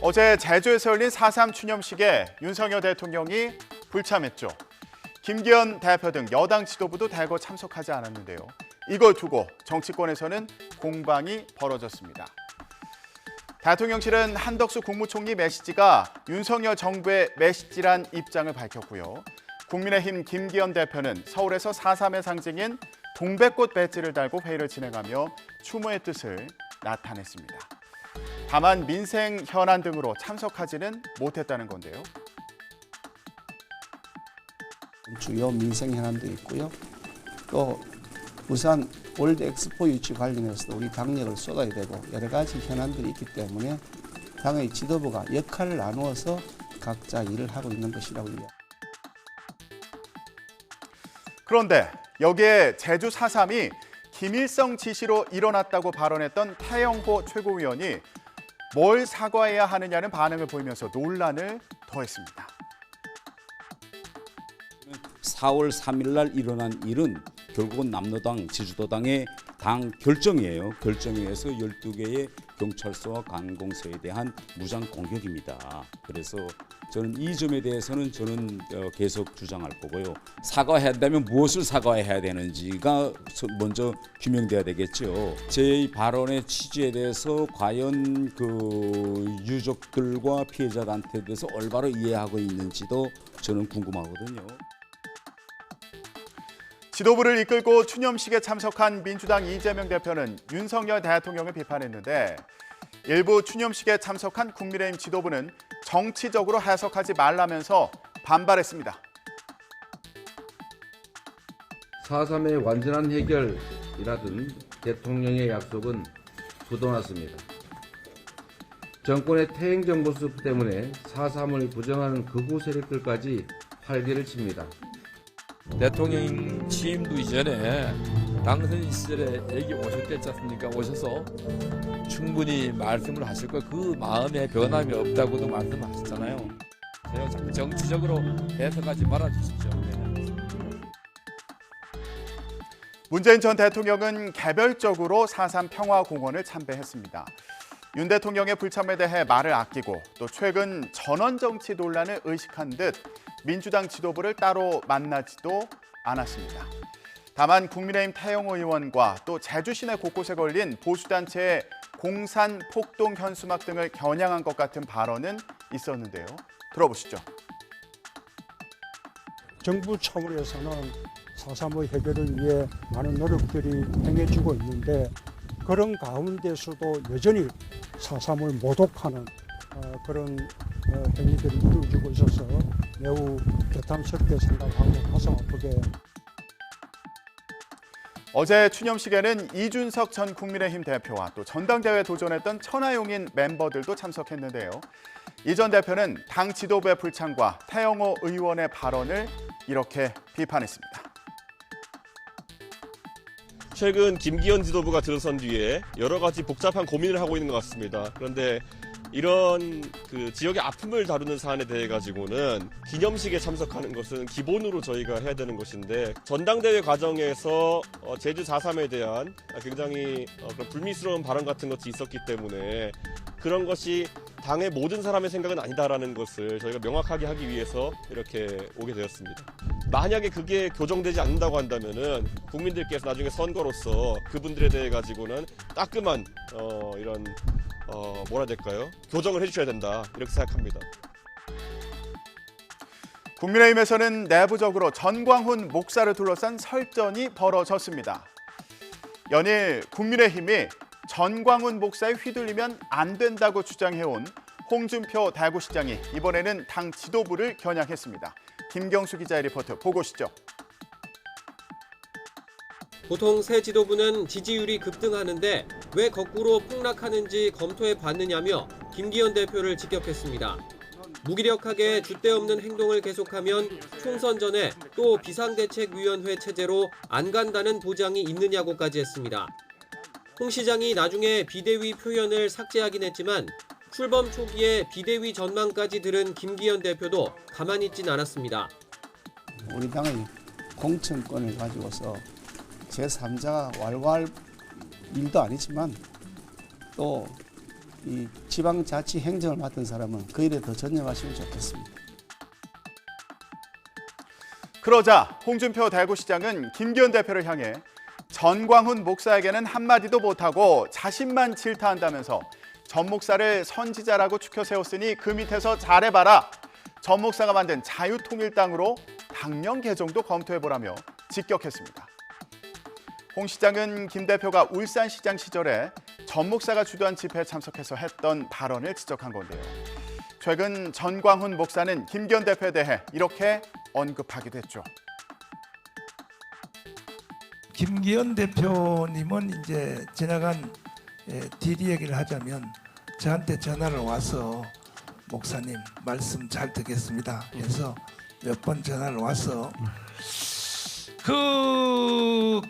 어제 제주에서 열린 4.3 추념식에 윤석열 대통령이 불참했죠. 김기현 대표 등 여당 지도부도 대거 참석하지 않았는데요. 이걸 두고 정치권에서는 공방이 벌어졌습니다. 대통령실은 한덕수 국무총리 메시지가 윤석열 정부의 메시지란 입장을 밝혔고요. 국민의힘 김기현 대표는 서울에서 4.3의 상징인 동백꽃 배지를 달고 회의를 진행하며 추모의 뜻을 나타냈습니다. 다만 민생 현안 등으로 참석하지는 못했다는 건데요. 주요 민생 현안도 있고요. 또 부산 월드 엑스포 유치 관련해서도 우리 당력을 쏟아야 되고 여러 가지 현안들이 있기 때문에 당의 지도부가 역할을 나누어서 각자 일을 하고 있는 것이라고 이해합니다. 그런데 여기에 제주 4.3이 김일성 지시로 일어났다고 발언했던 태영호 최고위원이 뭘 사과해야 하느냐는 반응을 보이면서 논란을 더했습니다. 4월 3일 날 일어난 일은 결국은 남로당, 제주도당의 당 결정이에요. 결정에 의해서 12개의 경찰서와 관공서에 대한 무장 공격입니다. 그래서 저는 이 점에 대해서는 계속 주장할 거고요. 사과해야 한다면 무엇을 사과해야 되는지가 먼저 규명돼야 되겠죠. 제 발언의 취지에 대해서 과연 그 유족들과 피해자한테 대해서 올바로 이해하고 있는지도 저는 궁금하거든요. 지도부를 이끌고 추념식에 참석한 민주당 이재명 대표는 윤석열 대통령을 비판했는데 일부 추념식에 참석한 국민의힘 지도부는 정치적으로 해석하지 말라면서 반발했습니다. 4.3의 완전한 해결이라든 대통령의 약속은 부도났습니다. 정권의 퇴행정 모습 때문에 4.3을 부정하는 극우 세력들까지 활개를 칩니다. 대통령 취임도 이전에 당선 시절에 여기 오셨댔지 않습니까? 오셔서 충분히 말씀을 하실 거 그 마음에 변함이 없다고도 말씀하셨잖아요. 자꾸 정치적으로 해석하지 말아주십시오. 네. 문재인 전 대통령은 개별적으로 4.3 평화공원을 참배했습니다. 윤 대통령의 불참에 대해 말을 아끼고 또 최근 전원정치 논란을 의식한 듯 민주당 지도부를 따로 만나지도 않았습니다. 다만 국민의힘 태영호 의원과 또 제주 시내 곳곳에 걸린 보수단체의 공산, 폭동 현수막 등을 겨냥한 것 같은 발언은 있었는데요. 들어보시죠. 정부 차원에서는 4.3의 해결을 위해 많은 노력들이 행해지고 있는데 그런 가운데서도 여전히 4.3을 모독하는 그런 행위들이 이루어지고 있어서 매우 개탄스럽게 생각하고 가슴 아프게. 어제 추념식에는 이준석 전 국민의힘 대표와 또 전당대회에 도전했던 천하용인 멤버들도 참석했는데요. 이 전 대표는 당 지도부의 불참과 태영호 의원의 발언을 이렇게 비판했습니다. 최근 김기현 지도부가 들어선 뒤에 여러 가지 복잡한 고민을 하고 있는 것 같습니다. 그런데 이런 그 지역의 아픔을 다루는 사안에 대해 가지고는 기념식에 참석하는 것은 기본으로 저희가 해야 되는 것인데 전당대회 과정에서 제주 4.3에 대한 굉장히 그런 불미스러운 발언 같은 것이 있었기 때문에 그런 것이 당의 모든 사람의 생각은 아니다라는 것을 저희가 명확하게 하기 위해서 이렇게 오게 되었습니다. 만약에 그게 교정되지 않는다고 한다면은 국민들께서 나중에 선거로서 그분들에 대해 가지고는 따끔한 이런 뭐라 해야 될까요? 교정을 해주셔야 된다 이렇게 생각합니다. 국민의힘에서는 내부적으로 전광훈 목사를 둘러싼 설전이 벌어졌습니다. 연일 국민의힘이 전광훈 목사에 휘둘리면 안 된다고 주장해온 홍준표 대구시장이 이번에는 당 지도부를 겨냥했습니다. 김경수 기자의 리포트 보고시죠. 보통 새 지도부는 지지율이 급등하는데 왜 거꾸로 폭락하는지 검토해 봤느냐며 김기현 대표를 직격했습니다. 무기력하게 줏대 없는 행동을 계속하면 총선 전에 또 비상대책위원회 체제로 안 간다는 보장이 있느냐고까지 했습니다. 홍 시장이 나중에 비대위 표현을 삭제하긴 했지만 출범 초기에 비대위 전망까지 들은 김기현 대표도 가만히 있진 않았습니다. 우리 당의 공천권을 가지고서 제3자가 왈왈 일도 아니지만 또 이 지방자치 행정을 맡은 사람은 그 일에 더 전념하시면 좋겠습니다. 그러자 홍준표 대구시장은 김기현 대표를 향해 전광훈 목사에게는 한마디도 못하고 자신만 질타한다면서 전 목사를 선지자라고 추켜 세웠으니 그 밑에서 잘해봐라. 전 목사가 만든 자유통일당으로 당령 개정도 검토해보라며 직격했습니다. 홍 시장은 김 대표가 울산시장 시절에 전 목사가 주도한 집회에 참석해서 했던 발언을 지적한 건데요. 최근 전광훈 목사는 김기현 대표에 대해 이렇게 언급하기도 했죠. 김기현 대표님은 이제 지나간 뒤리 얘기를 하자면 저한테 전화를 와서 목사님 말씀 잘 듣겠습니다. 그래서 몇 번 전화를 와서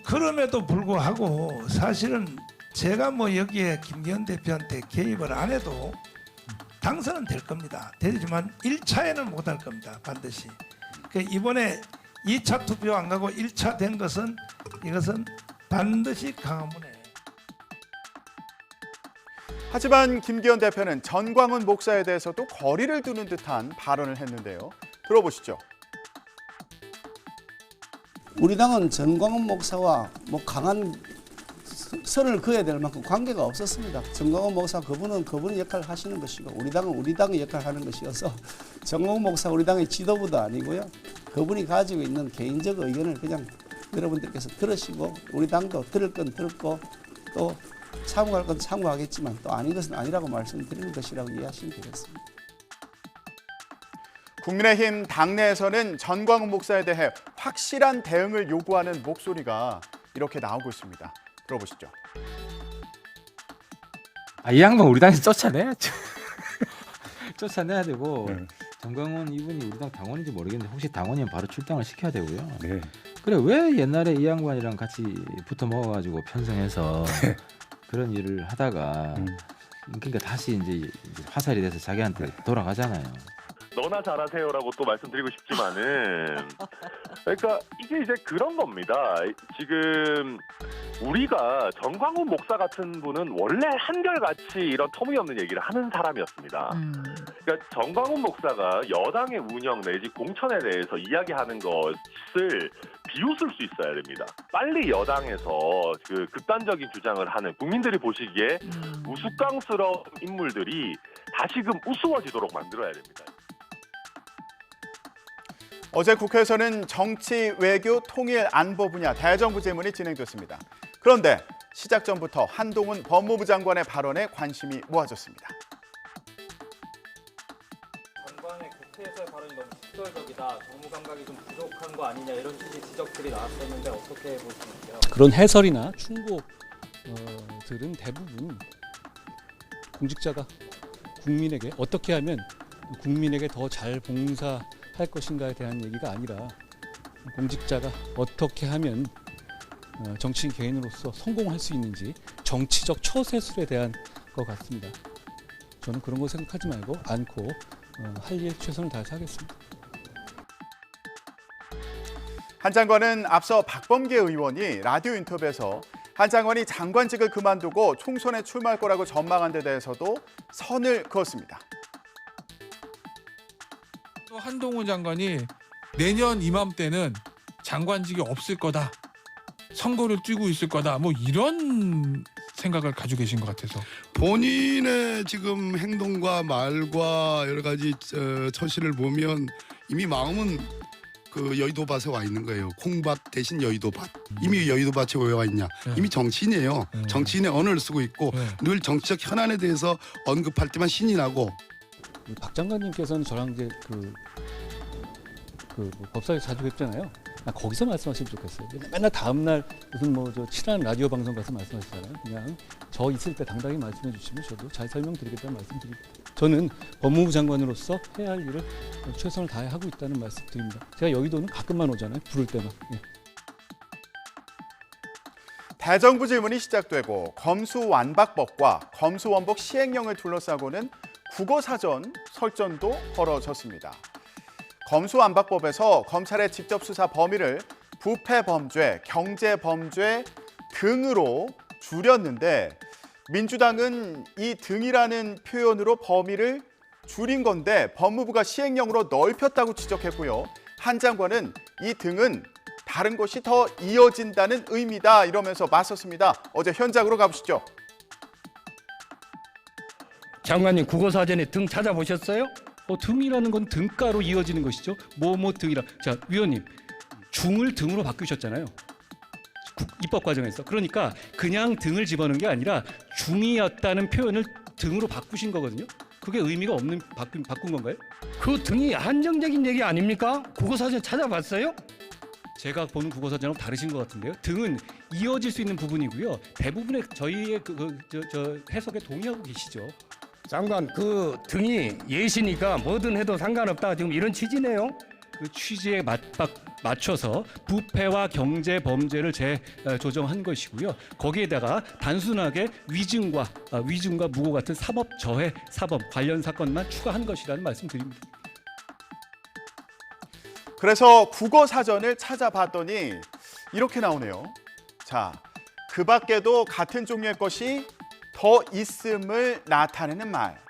그럼에도 불구하고 사실은 제가 뭐 여기에 김기현 대표한테 개입을 안 해도 당선은 될 겁니다. 되지만 1차에는 못 할 겁니다. 반드시. 이번에 2차 투표 안 가고 1차 된 것은 이것은 반드시 강화문에. 하지만 김기현 대표는 전광훈 목사에 대해서도 거리를 두는 듯한 발언을 했는데요. 들어보시죠. 우리 당은 전광훈 목사와 뭐 강한 선을 그어야 될 만큼 관계가 없었습니다. 전광훈 목사 그분의 역할을 하시는 것이고 우리 당은 우리 당의 역할을 하는 것이어서 전광훈 목사 우리 당의 지도부도 아니고요. 그분이 가지고 있는 개인적 의견을 그냥 여러분들께서 들으시고 우리 당도 들을 건 들었고 또 참고할 건 참고하겠지만 또 아닌 것은 아니라고 말씀드리는 것이라고 이해하시면 되겠습니다. 국민의힘 당내에서는 전광훈 목사에 대해 확실한 대응을 요구하는 목소리가 이렇게 나오고 있습니다. 들어보시죠. 이 양반 우리 당에서 쫓아내야죠. 쫓아내야 되고 전광훈 이분이 우리 당 당원인지 모르겠는데 혹시 당원이면 바로 출당을 시켜야 되고요. 네. 그래 왜 옛날에 이 양반이랑 같이 붙어 먹어가지고 편성해서 그런 일을 하다가 그러니까 다시 이제 화살이 돼서 자기한테 돌아가잖아요. 너나 잘하세요라고 또 말씀드리고 싶지만은 그러니까 이게 이제 그런 겁니다. 지금 우리가 전광훈 목사 같은 분은 원래 한결같이 이런 터무니없는 얘기를 하는 사람이었습니다. 그러니까 전광훈 목사가 여당의 운영 내지 공천에 대해서 이야기하는 것을 비웃을 수 있어야 됩니다. 빨리 여당에서 그 극단적인 주장을 하는 국민들이 보시기에 우스꽝스러운 인물들이 다시금 우스워지도록 만들어야 됩니다. 어제 국회에서는 정치, 외교, 통일, 안보 분야 대정부 질문이 진행됐습니다. 그런데 시작 전부터 한동훈 법무부 장관의 발언에 관심이 모아졌습니다. 장관의 국회에서의 발언이 너무 직설적이다, 정무 감각이 좀 부족한 거 아니냐 이런 취지 지적들이 나왔었는데 어떻게 보시는지요? 그런 해설이나 충고들은 대부분 공직자가 국민에게 어떻게 하면 국민에게 더 잘 봉사할 것인가에 대한 얘기가 아니라 공직자가 어떻게 하면 정치인 개인으로서 성공할 수 있는지 정치적 처세술에 대한 것 같습니다. 저는 그런 거 생각하지 말고 않고 할 일 최선을 다해서 하겠습니다. 한 장관은 앞서 박범계 의원이 라디오 인터뷰에서 한 장관이 장관직을 그만두고 총선에 출마할 거라고 전망한 데 대해서도 선을 그었습니다. 또 한동훈 장관이 내년 이맘때는 장관직이 없을 거다. 선거를 뛰고 있을 거다. 뭐 이런 생각을 가지고 계신 것 같아서. 본인의 지금 행동과 말과 여러 가지 처신을 보면 이미 마음은 그 여의도밭에 와 있는 거예요. 콩밭 대신 여의도밭. 이미 여의도밭에 왜 와 있냐. 이미 정치인이에요. 정치인의 언어를 쓰고 있고 늘 정치적 현안에 대해서 언급할 때만 신이 나고. 박 장관님께서는 저랑 이제 법사위에서 자주 뵙잖아요. 거기서 말씀하시면 좋겠어요. 맨날 다음 날 무슨 저 친한 라디오 방송 가서 말씀하시잖아요. 그냥 저 있을 때 당당히 말씀해 주시면 저도 잘 설명드리겠다는 말씀드립니다. 저는 법무부 장관으로서 해야 할 일을 최선을 다해 하고 있다는 말씀 드립니다. 제가 여의도는 가끔만 오잖아요. 부를 때만. 예. 대정부 질문이 시작되고 검수완박법과 검수원복 시행령을 둘러싸고는 국어사전 설전도 벌어졌습니다. 검수완박법에서 검찰의 직접 수사 범위를 부패범죄, 경제범죄 등으로 줄였는데 민주당은 이 등이라는 표현으로 범위를 줄인 건데 법무부가 시행령으로 넓혔다고 지적했고요. 한 장관은 이 등은 다른 것이 더 이어진다는 의미다 이러면서 맞섰습니다. 어제 현장으로 가보시죠. 장관님 국어사전에 등 찾아보셨어요? 등이라는 건 등가로 이어지는 것이죠. 뭐뭐 등이라. 자, 위원님, 중을 등으로 바꾸셨잖아요. 입법 과정에서. 그러니까 그냥 등을 집어넣은 게 아니라 중이었다는 표현을 등으로 바꾸신 거거든요. 그게 의미가 없는 바꾼 건가요? 그 등이 한정적인 얘기 아닙니까? 국어사전 찾아봤어요? 제가 보는 국어사전하고 다르신 것 같은데요. 등은 이어질 수 있는 부분이고요. 대부분의 저희의 저 해석에 동의하고 계시죠. 장관, 그 등이 예시니까 뭐든 해도 상관없다. 지금 이런 취지네요. 그 취지에 맞춰서 부패와 경제 범죄를 재조정한 것이고요. 거기에다가 단순하게 위증과 무고 같은 사법 저해 사범 관련 사건만 추가한 것이라는 말씀드립니다. 그래서 국어 사전을 찾아봤더니 이렇게 나오네요. 자, 그 밖에도 같은 종류의 것이 더 있음을 나타내는 말.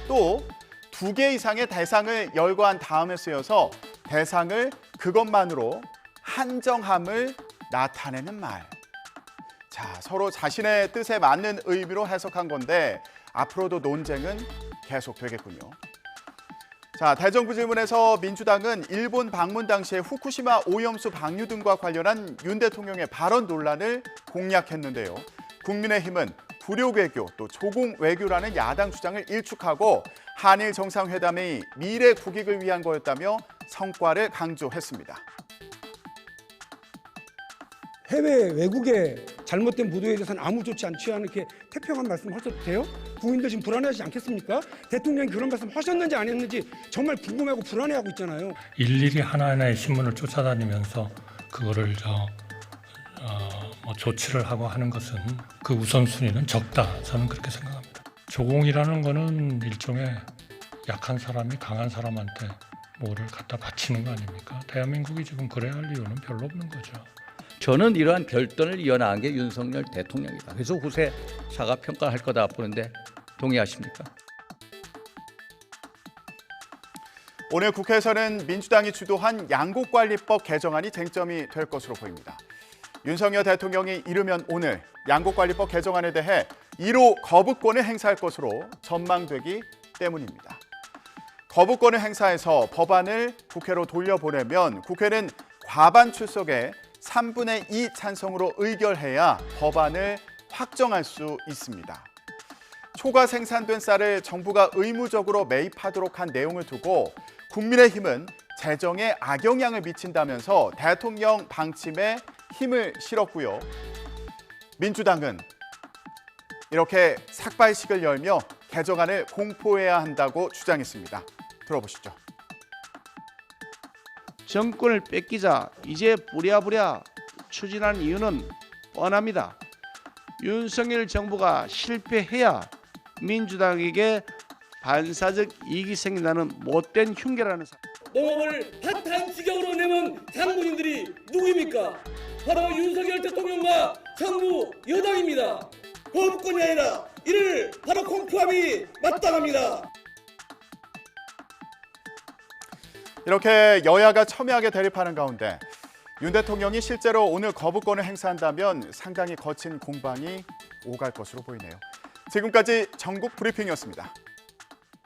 또 2개 이상의 대상을 열거한 다음에 쓰여서 대상을 그것만으로 한정함을 나타내는 말. 자, 서로 자신의 뜻에 맞는 의미로 해석한 건데 앞으로도 논쟁은 계속되겠군요. 자, 대정부 질문에서 민주당은 일본 방문 당시에 후쿠시마 오염수 방류 등과 관련한 윤 대통령의 발언 논란을 공략했는데요. 국민의힘은 불욕 외교 또 조공 외교라는 야당 주장을 일축하고 한일 정상회담이 미래 국익을 위한 거였다며 성과를 강조했습니다. 해외 외국의 잘못된 보도에 대해서는 아무 조치 안 취하는 이렇게 태평한 말씀하셔도 돼요? 국민들 지금 불안해하지 않겠습니까? 대통령이 그런 말씀 하셨는지 안 했는지 정말 궁금해하고 불안해하고 있잖아요. 일일이 하나하나의 신문을 쫓아다니면서 그거를 조치를 하고 하는 것은 그 우선순위는 적다. 저는 그렇게 생각합니다. 조공이라는 거는 일종의 약한 사람이 강한 사람한테 뭐를 갖다 바치는 거 아닙니까? 대한민국이 지금 그래야 할 이유는 별로 없는 거죠. 저는 이러한 결단을 이어나간 게 윤석열 대통령이다. 그래서 후세 사과 평가할 거다 보는데 동의하십니까? 오늘 국회에서는 민주당이 주도한 양곡관리법 개정안이 쟁점이 될 것으로 보입니다. 윤석열 대통령이 이르면 오늘 양곡관리법 개정안에 대해 1호 거부권을 행사할 것으로 전망되기 때문입니다. 거부권을 행사해서 법안을 국회로 돌려보내면 국회는 과반 출석에 3분의 2 찬성으로 의결해야 법안을 확정할 수 있습니다. 초과 생산된 쌀을 정부가 의무적으로 매입하도록 한 내용을 두고 국민의힘은 재정에 악영향을 미친다면서 대통령 방침에 힘을 실었고요. 민주당은 이렇게 삭발식을 열며 개정안을 공포해야 한다고 주장했습니다. 들어보시죠. 정권을 뺏기자 이제 부랴부랴 추진한 이유는 뻔합니다. 윤석열 정부가 실패해야 민주당에게 반사적 이익이 생긴다는 못된 흉계라는 농업을 파탄지경으로 내몬 장군님들이 누구입니까? 바로 윤석열 대통령과 정부 여당입니다. 거부권이 아니라 이를 바로 공포함이 마땅합니다. 이렇게 여야가 첨예하게 대립하는 가운데 윤 대통령이 실제로 오늘 거부권을 행사한다면 상당히 거친 공방이 오갈 것으로 보이네요. 지금까지 전국 브리핑이었습니다.